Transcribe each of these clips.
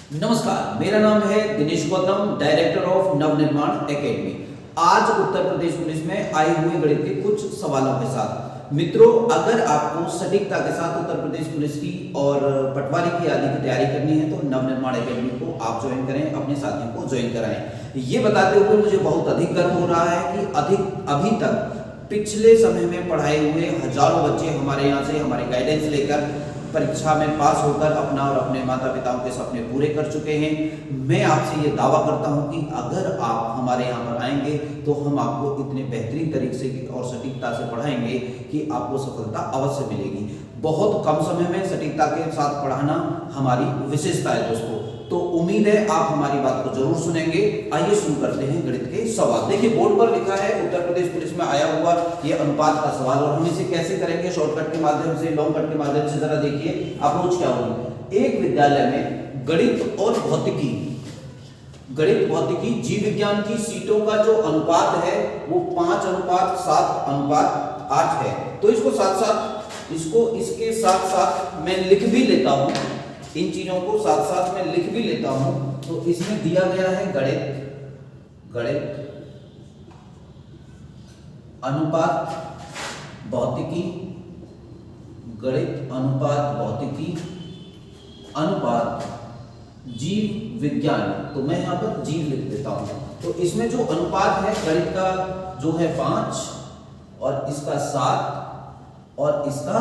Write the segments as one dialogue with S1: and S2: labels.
S1: नमस्कार, मेरा नाम है Dinesh Gautam, director of Navnirman academy. आज उत्तर प्रदेश पुलिस में आए हुए गणित के कुछ सवालों के साथ मित्रों, अगर आपको सटीकता के साथ उत्तर प्रदेश पुलिस की और पटवारी की आदि की तैयारी करनी है तो नवनिर्माण एकेडमी को आप ज्वाइन करें, अपने साथियों को ज्वाइन कराएं। ये बताते हुए मुझे बहुत अधिक गर्व हो रहा है कि अभी तक पिछले समय में पढ़ाए हुए हजारों बच्चे हमारे यहाँ से हमारे गाइडेंस लेकर परीक्षा में पास होकर अपना और अपने माता पिताओं के सपने पूरे कर चुके हैं। मैं आपसे ये दावा करता हूं कि अगर आप हमारे यहाँ पर आएंगे तो हम आपको इतने बेहतरीन तरीके से और सटीकता से पढ़ाएंगे कि आपको सफलता अवश्य मिलेगी। बहुत कम समय में सटीकता के साथ पढ़ाना हमारी विशेषता है दोस्तों। तो उम्मीद है आप हमारी बात को जरूर सुनेंगे। आइए शुरू करते हैं गणित के सवाल। देखिए बोर्ड पर लिखा है उत्तर प्रदेश पुलिस में आया हुआ ये अनुपात का सवाल, और हम इसे कैसे करेंगे, शॉर्टकट के माध्यम से, लॉन्ग कट के माध्यम से। जरा देखिए अप्रोच क्या होगी। एक विद्यालय में गणित और भौतिकी, जीव विज्ञान की सीटों का जो अनुपात है वो 5:7:8 है। तो इसको इसके साथ साथ मैं लिख भी लेता हूं, इन चीजों को साथ साथ में लिख भी लेता हूं। तो इसमें दिया गया है गणित अनुपात भौतिकी, गणित अनुपात भौतिकी अनुपात जीव विज्ञान। तो मैं यहां पर जीव लिख देता हूं। तो इसमें जो अनुपात है गणित का जो है 5 और इसका 7 और इसका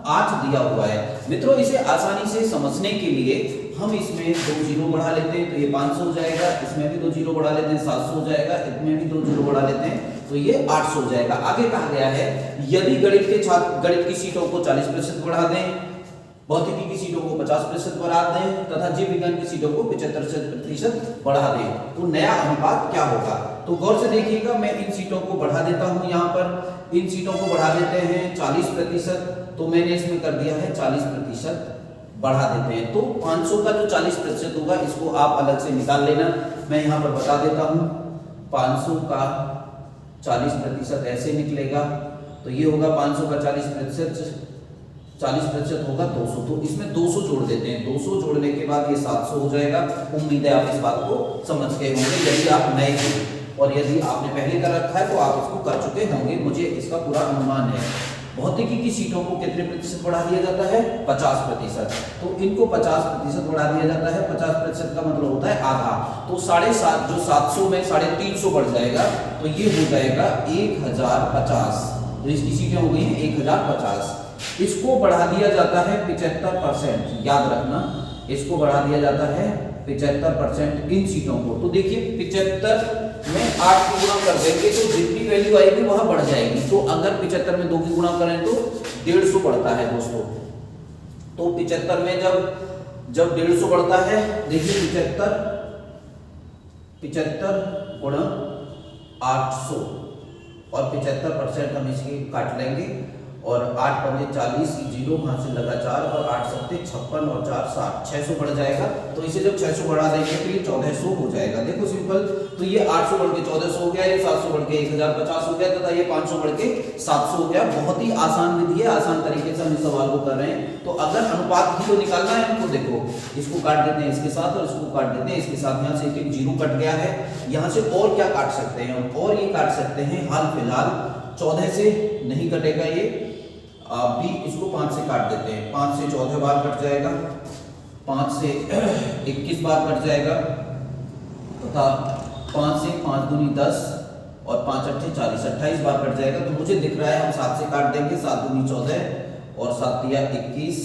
S1: 8 दिया हुआ है। मित्रों इसे आसानी से समझने के लिए हम इसमें 2 जीरो बढ़ा लेते हैं तो ये 500 हो जाएगा, इसमें भी 2 जीरो बढ़ा लेते हैं 700 हो जाएगा, इसमें भी 2 जीरो बढ़ा लेते हैं तो ये 800 हो जाएगा। आगे कहा गया है यदि गणित की सीटों को 40% बढ़ा दें, भौतिकी की सीटों को 50% बढ़ा दें तथा जीव विज्ञान की सीटों को 75% बढ़ा दें तो नया अनुपात क्या होगा। तो गौर से देखिएगा, मैं इन सीटों को बढ़ा देता हूं। यहाँ पर इन सीटों को बढ़ा देते हैं 40%, तो मैंने इसमें कर दिया है 40% बढ़ा देते हैं। तो 500 का जो 40% होगा इसको आप अलग से निकाल लेना। मैं यहाँ पर बता देता हूँ 500 का 40% ऐसे निकलेगा। तो ये होगा 500 का 40% होगा 200। तो इसमें 200 जोड़ देते हैं। 200 जोड़ने के बाद ये 700 हो जाएगा। उम्मीद है आप इस बात को समझ गए होंगे। यदि आप नए हैं और यदि आपने पहले कर रखा है तो आप इसको कर चुके होंगे, मुझे इसका पूरा अनुमान है। भौतिकी की सीटों को कितने प्रतिशत बढ़ा दिया जाता है? 50%। तो इनको 50% बढ़ा दिया जाता है। 50% का मतलब होता है आधा। तो 7.5 जो 700 में 350 बढ़ जाएगा तो ये हो जाएगा 1050। तो इसकी सीटें हो गई हैं 1050। इसको बढ़ा दिया जाता है 75%। याद रखना, इसको बढ़ा दिया जाता है 75% इन सीटों को। तो देखिए 75 में 8 की गुणा कर देंगे तो जितनी वैल्यू आएगी वहां बढ़ जाएगी। तो अगर 75 में 2 की गुणा करें तो 150 बढ़ता है दोस्तों। तो 75 में जब 150 बढ़ता है, देखिए 75 गुणा 800 और 75% हम इसके काट लेंगे और 8 पंजे 40 की जीरो वहां से लगा 4 और 8 सत्ते 56 और 4 60, 600 बढ़ जाएगा। तो इसे जब 600 बढ़ा देंगे तो ये 1400 हो जाएगा। देखो सिंपल। तो ये 800 बढ़ के 1400 हो गया, ये 700 बढ़ के 1050 हो गया तथा ये 500 बढ़ के 700 हो गया। बहुत ही आसान विधि है, आसान तरीके से हम इस सवाल को कर रहे हैं। तो अगर अनुपात ही तो निकालना है हमको, देखो इसको काट देते हैं इसके साथ और इसको काट देते हैं इसके साथ। यहाँ से एक जीरो कट गया है। यहाँ से और क्या काट सकते हैं? और ये काट सकते हैं हाल फिलहाल 14 से नहीं कटेगा ये, भी इसको 5 से काट देते हैं। 5 से 14 बार कट जाएगा, 5 से 21 बार कट जाएगा तथा 5 से 5 दूनी 10 और 5 अट्ठे 40, 28 बार कट जाएगा। तो मुझे दिख रहा है हम 7 से काट देंगे, 7 दूनी 14 और 7 तिया 21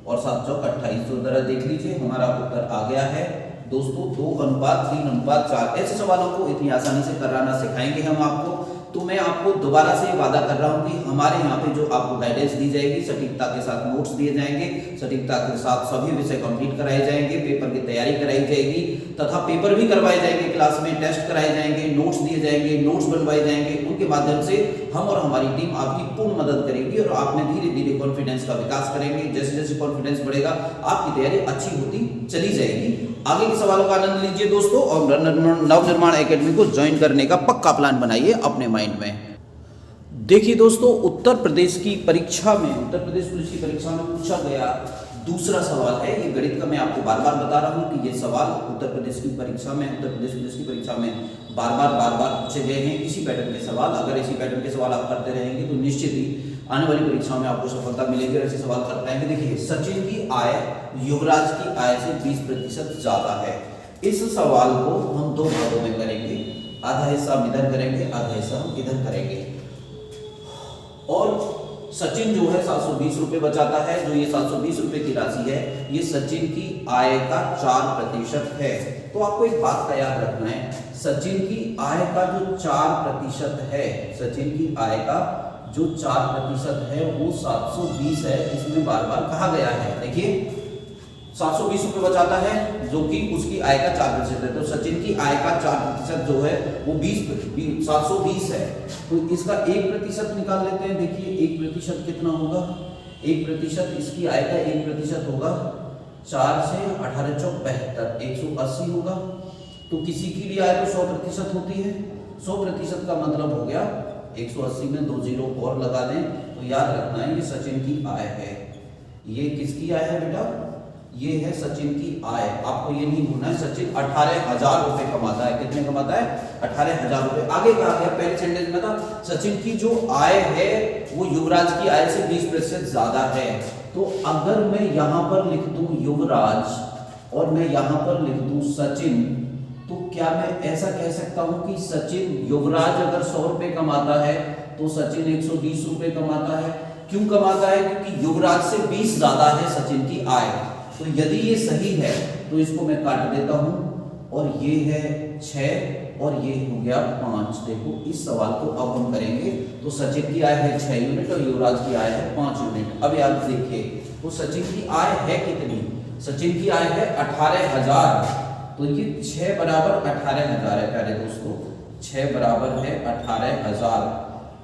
S1: और 7 चौक 28। तो जरा देख लीजिए हमारा उत्तर आ गया है दोस्तों 2:3:4। ऐसे सवालों को इतनी आसानी से कराना सिखाएंगे हम आपको। तो मैं आपको दोबारा से वादा कर रहा हूं कि हमारे यहाँ पे जो आपको गाइडेंस दी जाएगी, सटीकता के साथ नोट्स दिए जाएंगे, सटीकता के साथ सभी विषय कंप्लीट कराए जाएंगे, पेपर की तैयारी कराई जाएगी तथा पेपर भी करवाए जाएंगे, क्लास में टेस्ट कराए जाएंगे, नोट्स दिए जाएंगे, नोट्स बनवाए जाएंगे। उनके माध्यम से हम और हमारी टीम आपकी पूर्ण मदद करेगी और आप में धीरे धीरे कॉन्फिडेंस का विकास करेंगे। जैसे जैसे कॉन्फिडेंस बढ़ेगा आपकी तैयारी अच्छी होती चली जाएगी। आगे के सवालों का आनंद लीजिए दोस्तों और नवनिर्माण एकेडमी को ज्वाइन करने का पक्का प्लान बनाइए अपने माइंड में। देखिए दोस्तों, उत्तर प्रदेश पुलिस की परीक्षा में पूछा गया दूसरा सवाल है, ये गणित का मैं आपको बार बार बता रहा हूँ कि ये सवाल उत्तर प्रदेश की परीक्षा में, उत्तर प्रदेश पुलिस की परीक्षा में बार बार पूछे गए हैं इसी पैटर्न के सवाल। अगर इसी पैटर्न के सवाल आप करते रहेंगे तो निश्चित ही आने वाली परीक्षाओं में आपको सफलता मिलेगी और ऐसे सवाल कर पाएंगे। देखिए, सचिन की आय युवराज की आय से 20% ज्यादा है। इस सवाल को हम दो भागों में करेंगे, आधा हिस्सा हम इधर करेंगे, आधा हिस्सा हम इधर करेंगे। और सचिन जो है 720 रुपए बचाता है, जो ये 720 रुपए की राशि है ये सचिन की आय का 4% है। तो आपको एक बात का याद रखना है, सचिन की आय का जो 4% है, सचिन की आय का जो 4% है वो 720 है, इसमें बार बार कहा गया है। देखिए 720 रुपए बचाता है जो कि उसकी आय का 4% है, तो सचिन की आय का 4% जो है वो 720 है। तो इसका 1% निकाल लेते हैं। देखिए 1% कितना होगा, 1% इसकी आय का 1% होगा 4 से 18 चौक 72, 180 होगा। तो किसी की भी आय तो 100% होती है, 100% का मतलब हो गया 180 में 2 जीरो और लगा दें तो याद रखना है ये सचिन की आय है। ये किसकी आय है बेटा, ये है सचिन की आय। आपको ये नहीं भूलना है, सचिन 18,000 रुपए कमाता है। कितने कमाता है, 18,000 रुपए। आगे कहा गया पहले सेंटेंस में था सचिन की जो आय है वो युवराज की आय से 20% ज्यादा है। तो अगर मैं यहां पर लिख दूं युवराज और मैं यहां पर लिख दूं सचिन, तो क्या मैं ऐसा कह सकता हूं कि सचिन, युवराज अगर 100 रुपए कमाता है तो सचिन 120 रुपए कमाता है। क्यों कमाता है, क्योंकि युवराज से 20 ज्यादा है सचिन की आय। तो यदि ये सही है तो इसको मैं काट देता हूं और ये है 6 और ये हो गया 5। देखो इस सवाल को अब हम करेंगे तो सचिन की आय है 6 यूनिट और युवराज की आय है 5 यूनिट। अब याद देखिए तो सचिन की आय है कितनी, सचिन की आय है 18,000। तो ये 6 बराबर 18,000 है प्यारे दोस्तों, 6 बराबर है 18,000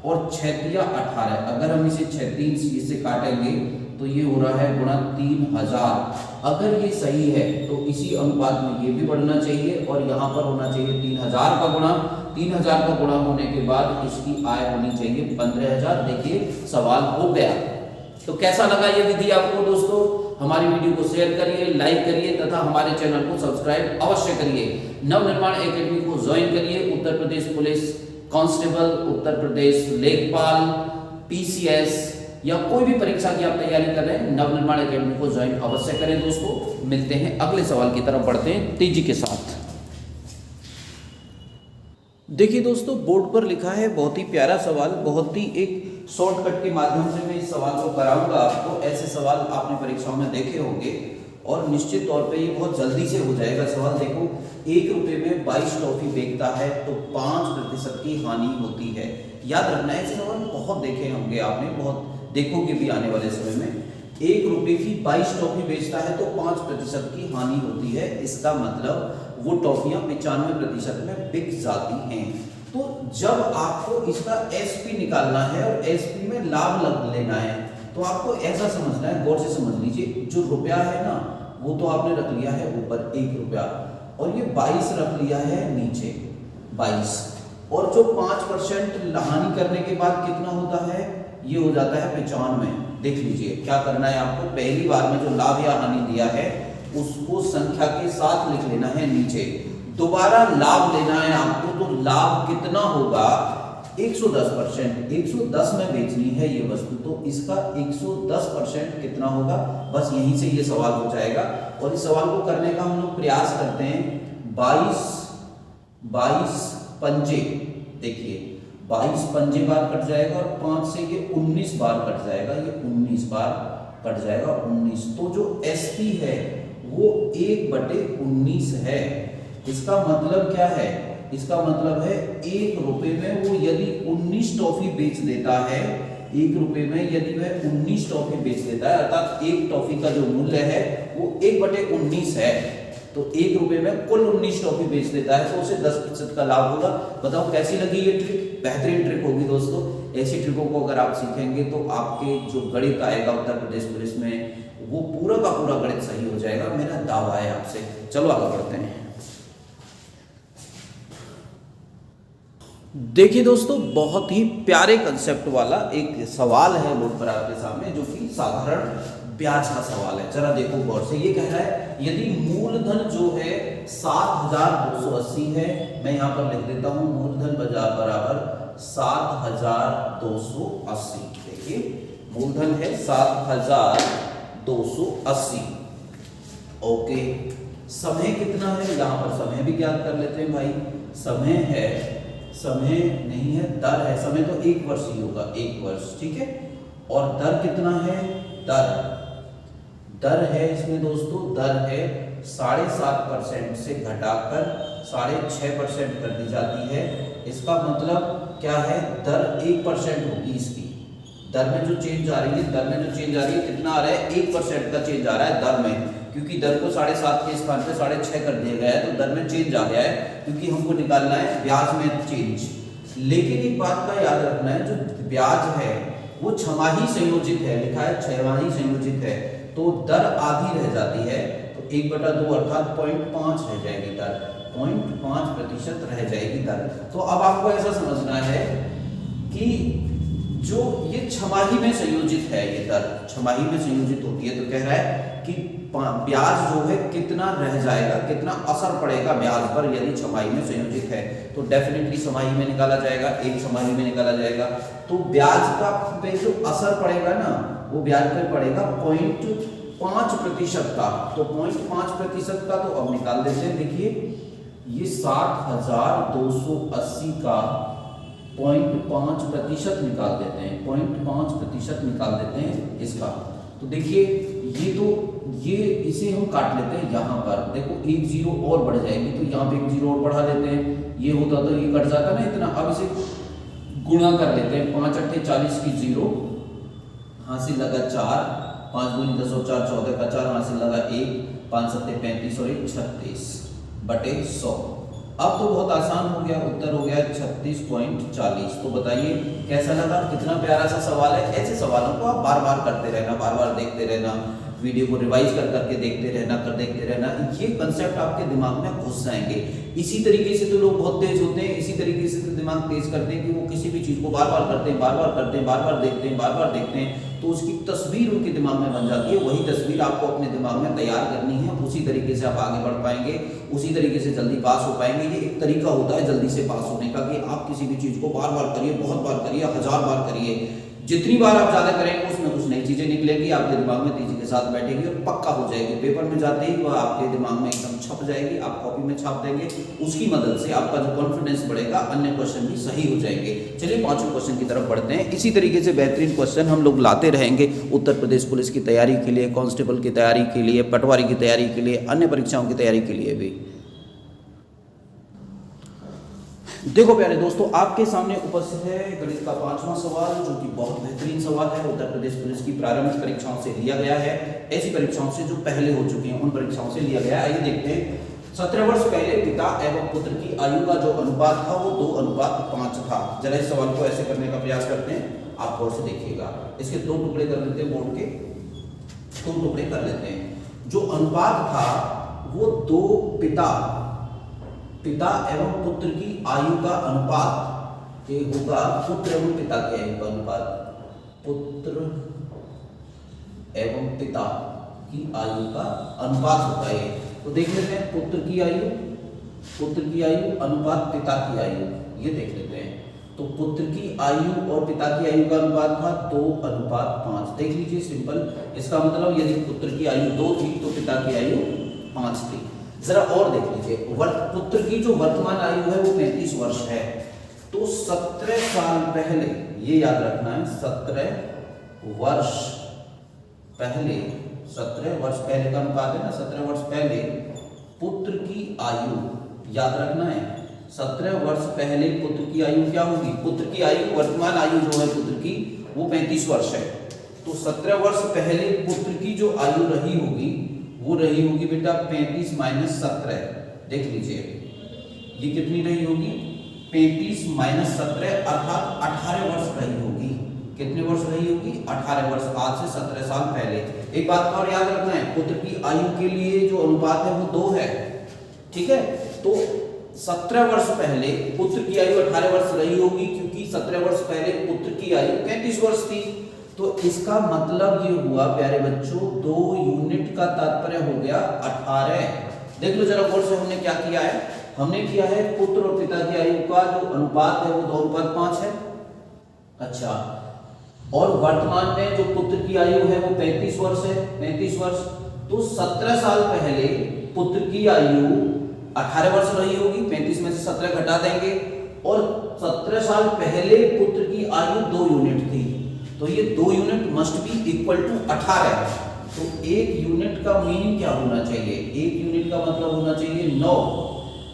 S1: और 6 तिया 18। अगर हम इसे 6 3 से काटेंगे तो ये हो रहा है गुणा 3,000। अगर ये सही है तो इसी अनुपात में ये भी बढ़ना चाहिए और यहाँ पर होना चाहिए 3,000 का गुणा। 3,000 का गुणा होने के बाद इसकी आय होनी चाहिए 15,000। देखिए सवाल हो गया। तो कैसा लगा ये विधि आपको दोस्तों? हमारी वीडियो को शेयर करिए, लाइक करिए तथा हमारे चैनल को सब्सक्राइब अवश्य करिए। नवनिर्माण एकेडमी को ज्वाइन करिए। उत्तर प्रदेश पुलिस कांस्टेबल, उत्तर प्रदेश लेखपाल, पीसीएस या कोई भी परीक्षा की आप तैयारी कर रहे हैं, नवनिर्माण एकेडमी को ज्वाइन अवश्य करें दोस्तों। मिलते हैं अगले सवाल की तरफ, बढ़ते हैं तेजी के साथ। देखिए दोस्तों, बोर्ड पर लिखा है बहुत ही प्यारा सवाल, बहुत ही एक शॉर्टकट के माध्यम से मैं इस सवाल को कराऊंगा आपको। ऐसे सवाल आपने परीक्षाओं में देखे होंगे और निश्चित तौर पे ये बहुत जल्दी से हो जाएगा सवाल। देखो 1 रुपए में 22 टॉफी बेचता है तो 5% की हानि होती है। याद रखना है, ऐसे सवाल बहुत देखे होंगे आपने, बहुत देखोगे भी आने वाले समय में। 1 रुपए की 22 टॉफी बेचता है तो 5% की हानि होती है। इसका मतलब वो टॉफियां 95% में बिक जाती हैं। तो जब आपको इसका एसपी निकालना है और एसपी में लाभ लेना है तो आपको ऐसा समझना है, गौर से समझ लीजिए। जो रुपया है ना वो तो आपने रख लिया है ऊपर 1 रुपया और ये 22 रख लिया है नीचे 22, और जो 5% हानि करने के बाद कितना होता है, ये हो जाता है 95। देख लीजिए क्या करना है आपको, पहली बार में जो लाभ या हानि दिया है उसको संख्या के साथ लिख लेना है नीचे। दोबारा लाभ लेना है आपको, तो लाभ कितना होगा 110%। 110 में बेचनी है ये वस्तु, तो इसका 110% कितना होगा, बस यहीं से ये सवाल हो जाएगा। और इस सवाल को करने का हम लोग प्रयास करते हैं। 22 पंजे, देखिए 22 पंजे बार कट जाएगा और 5 से ये 19 बार कट जाएगा, ये 19 बार कट जाएगा 19। तो जो एसपी है वो 1/19 है। इसका मतलब क्या है, इसका मतलब है 1 रुपए में वो यदि 19 टॉफी बेच देता है, 1 रुपए में यदि वह 19 टॉफी बेच देता है, अर्थात एक टॉफी का जो मूल्य है वो 1/19 है, तो 1 रुपए में कुल 19 टॉफी बेच देता है तो उसे 10% का लाभ होगा। बताओ कैसी लगी ये ट्रिक? बेहतरीन ट्रिक होगी दोस्तों। ऐसी ट्रिकों को अगर आप सीखेंगे तो आपके जो गणित आएगा उत्तर प्रदेश पुलिस में वो पूरा का पूरा गणित सही हो जाएगा, मेरा दावा है आपसे। चलो आगे बढ़ते हैं। देखिए दोस्तों, बहुत ही प्यारे कंसेप्ट वाला एक सवाल है बोर्ड पर आपके सामने, जो कि साधारण ब्याज का सवाल है, जरा देखो गौर से। ये कह रहा है यदि मूलधन जो है 7280 है, मैं यहां पर लिख देता हूं मूलधन बराबर 7280। देखिए मूलधन है 7280। ओके, समय कितना है, यहां पर समय भी ज्ञात कर लेते हैं भाई। समय है, समय नहीं है दर है, समय तो 1 वर्ष ही होगा, 1 वर्ष, ठीक है। और दर कितना है, दर है इसमें दोस्तों, दर है 7.5% से घटाकर 6.5% कर दी जाती है। इसका मतलब क्या है, दर 1% होगी इसकी। दर में जो चेंज आ रही है, कितना आ रहा है, 1% का चेंज आ रहा है दर में, क्योंकि दर को 7.5 के स्थान पे 6.5 कर दिया गया है, तो दर में चेंज आ गया है, क्योंकि हमको निकालना है ब्याज में चेंज। लेकिन एक बात का याद रखना है, जो ब्याज है वो छमाही संयोजित है, लिखा है छमाही संयोजित है, तो दर आधी रह जाती है, तो 1/2 अर्थात 0.5 रह जाएगी दर, 0.5% रह जाएगी दर। तो अब आपको ऐसा समझना है कि जो ये छमाही में संयोजित है, ये दर छमाही में संयोजित होती है, तो कह रहा है कि ब्याज जो है कितना रह जाएगा, कितना असर पड़ेगा ब्याज पर यदि छमाही में संयोजित है, तो डेफिनेटली छमाही में निकाला जाएगा, एक छमाही में निकाला जाएगा। तो ब्याज का पे जो असर पड़ेगा ना, वो ब्याज पे पड़ेगा 0.5% का, तो 0.5% का तो अब निकाल देते हैं। देखिए ये 7280 का 0.5% निकाल देते हैं, 0.5% निकाल देते हैं इसका। तो देखिए ये इसे हम काट लेते हैं यहाँ पर, देखो 1 0 और बढ़ जाएगी, तो यहाँ पे 1 0 और बढ़ा देते हैं, ये होता तो ये कट जाता ना इतना। अब इसे गुणा कर लेते हैं, 5 8 40 की 0, हासिल लगा 4, 5 दूनी 10 और 4 14 का 4, हासिल लगा 1, 5 7 35 और 1 36/100। अब तो बहुत आसान हो गया, उत्तर हो गया 36.40। तो बताइए कैसा लगा, कितना प्यारा सा सवाल है। ऐसे सवालों को आप बार बार करते रहना, बार बार देखते रहना, वीडियो को रिवाइज कर करके देखते रहना, ये कंसेप्ट आपके दिमाग में घुस जाएंगे। इसी तरीके से तो लोग बहुत तेज होते हैं, इसी तरीके से तो दिमाग तेज करते हैं कि वो किसी भी चीज को बार बार करते हैं, बार बार देखते हैं, तो उसकी तस्वीर उनके दिमाग में बन जाती है। वही तस्वीर आपको अपने दिमाग में तैयार करनी है, उसी तरीके से आप आगे बढ़ पाएंगे, उसी तरीके से जल्दी पास हो पाएंगे। ये एक तरीका होता है जल्दी से पास होने का, कि आप किसी भी चीज को बार बार करिए, बहुत बार करिए, 1000 बार करिए। जितनी बार आप ज्यादा करेंगे उसमें कुछ नई चीजें निकलेंगी, आपके दिमाग में तेजी के साथ बैठेगी और पक्का हो जाएगी। पेपर में जाते ही वह आपके दिमाग में एकदम छप जाएगी, आप कॉपी में छाप देंगे, उसकी मदद से आपका जो कॉन्फिडेंस बढ़ेगा, अन्य क्वेश्चन भी सही हो जाएंगे। चलिए 5वें क्वेश्चन की तरफ बढ़ते हैं। इसी तरीके से बेहतरीन क्वेश्चन हम लोग लाते रहेंगे उत्तर प्रदेश पुलिस की तैयारी के लिए, कांस्टेबल की तैयारी के लिए, पटवारी की तैयारी के लिए, अन्य परीक्षाओं की तैयारी के लिए भी। देखो प्यारे दोस्तों, आपके सामने उपस्थित है गणित का 5वां सवाल, जो कि बहुत बेहतरीन सवाल है। उत्तर प्रदेश पुलिस की प्रारंभिक परीक्षाओं से लिया गया है, ऐसी परीक्षाओं से जो पहले हो चुकी हैं उन परीक्षाओं से लिया गया है। आइए देखते हैं। 17 वर्ष पहले पिता एवं पुत्र की आयु का जो अनुपात था वो 2:5 था। जरा इस सवाल को ऐसे करने का प्रयास करते हैं, आप गौर से देखिएगा। इसके 2 टुकड़े कर लेते हैं, बोर्ड के 2 टुकड़े कर लेते हैं। जो अनुपात था वो 2 पिता एवं पुत्र की आयु का अनुपात ये होगा, पुत्र एवं पिता की आयु का अनुपात, पुत्र एवं पिता की आयु का अनुपात होता है। तो देख लेते हैं, पुत्र की आयु अनुपात पिता की आयु, ये देख लेते हैं। तो पुत्र की आयु और पिता की आयु का अनुपात था 2:5। देख लीजिए, सिंपल। इसका मतलब यदि पुत्र की आयु 2 थी तो पिता की आयु 5 थी। जरा और देख लीजिए, पुत्र की जो वर्तमान आयु है वो 35 वर्ष है, तो 17 साल पहले, ये याद रखना है, 17 वर्ष पहले का अनुपात है ना, 17 वर्ष पहले पुत्र की आयु, याद रखना है, 17 वर्ष पहले पुत्र की आयु क्या होगी, पुत्र की आयु, वर्तमान आयु जो है पुत्र की वो 35 वर्ष है। तो 17 वर्ष पहले पुत्र की जो आयु रही होगी वो रही होगी बेटा 35 - 17। देख लीजिए ये कितनी रही होगी, 35 - 17 अर्थात 18 वर्ष रही होगी। कितने वर्ष रही होगी, 18 वर्ष, आज से 17 साल पहले। एक बात और याद रखना है, पुत्र की आयु के लिए जो अनुपात है वो 2 है, ठीक है। तो 17 वर्ष पहले पुत्र की आयु 18 वर्ष रही होगी, क्योंकि 17 वर्ष पहले पुत्र की आयु 35 वर्ष थी। तो इसका मतलब ये हुआ प्यारे बच्चों, 2 यूनिट का तात्पर्य हो गया 18। देख लो जरा गौर से, हमने क्या किया है, हमने किया है पुत्र और पिता की आयु का जो अनुपात है वो 2:5 है। अच्छा, और वर्तमान में जो पुत्र की आयु है वो 35 वर्ष है, 35 वर्ष। तो 17 साल पहले पुत्र की आयु 18 वर्ष रही होगी, 35 में से 17 घटा देंगे, और 17 साल पहले पुत्र की आयु 2 यूनिट थी, तो ये 2 unit must be equal to 18। तो 1 यूनिट का मीनिंग क्या होना चाहिए, 1 यूनिट का मतलब होना चाहिए 9।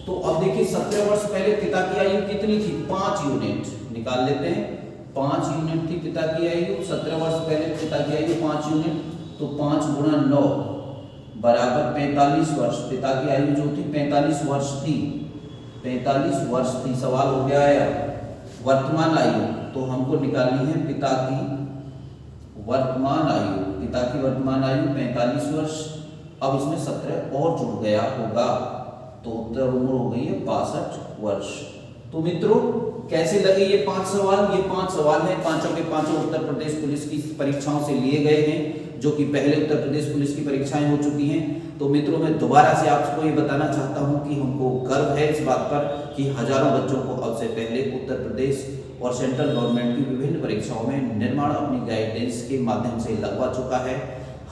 S1: तो अब देखिए 17 वर्ष पहले पिता की आयु कितनी थी, 5 यूनिट, निकाल लेते हैं। 5 यूनिट थी पिता की आयु, 17 वर्ष पहले पिता की आयु 5 यूनिट, तो 5 गुणा 9 बराबर 45 वर्ष। पिता की आयु जो थी 45 वर्ष थी, 45 वर्ष थी। सवाल हो गया है वर्तमान आयु, तो हमको निकालनी है पिता की वर्तमान आयु। पिता की वर्तमान आयु 45 वर्ष, अब इसमें 17 और जुड़ गया होगा, तो उत्तर उम्र हो गई है 62 वर्ष। तो मित्रों कैसे लगे ये 5 सवाल? ये 5 सवाल हैं, पांचों के पांचों उत्तर प्रदेश पुलिस की परीक्षाओं से लिए गए हैं, जो कि पहले उत्तर प्रदेश पुलिस की परीक्षाएं हो चुकी हैं। तो मित्रों मैं दोबारा से आपको ये बताना चाहता हूं कि हमको गर्व है इस बात पर कि हजारों बच्चों को अब से पहले उत्तर प्रदेश और सेंट्रल गवर्नमेंट की विभिन्न परीक्षाओं में निर्माण अपनी गाइडेंस के माध्यम से लगवा चुका है।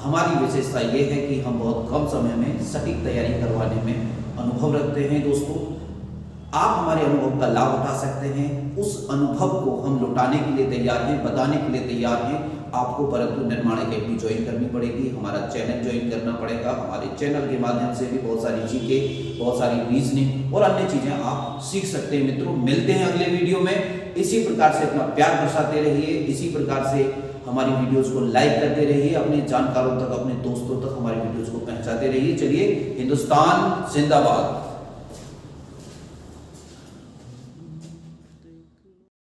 S1: हमारी विशेषता ये है कि हम बहुत कम समय में सटीक तैयारी करवाने में अनुभव रखते हैं। दोस्तों आप हमारे अनुभव का लाभ उठा सकते हैं, उस अनुभव को हम लौटाने के लिए तैयार हैं, बताने के लिए तैयार हैं आपको, परंतु निर्माण अकेडमी ज्वाइन करनी पड़ेगी, हमारा चैनल ज्वाइन करना पड़ेगा। हमारे चैनल के माध्यम से भी बहुत सारी जीके, बहुत सारी रीजनिंग और अन्य चीजें आप सीख सकते हैं। मित्रों मिलते हैं अगले वीडियो में, इसी प्रकार से अपना प्यार बरसाते रहिए, इसी प्रकार से हमारी वीडियोस को लाइक करते रहिए, अपने जानकारों तक, अपने दोस्तों तक हमारी वीडियोस को पहुंचाते रहिए। चलिए, हिंदुस्तान जिंदाबाद।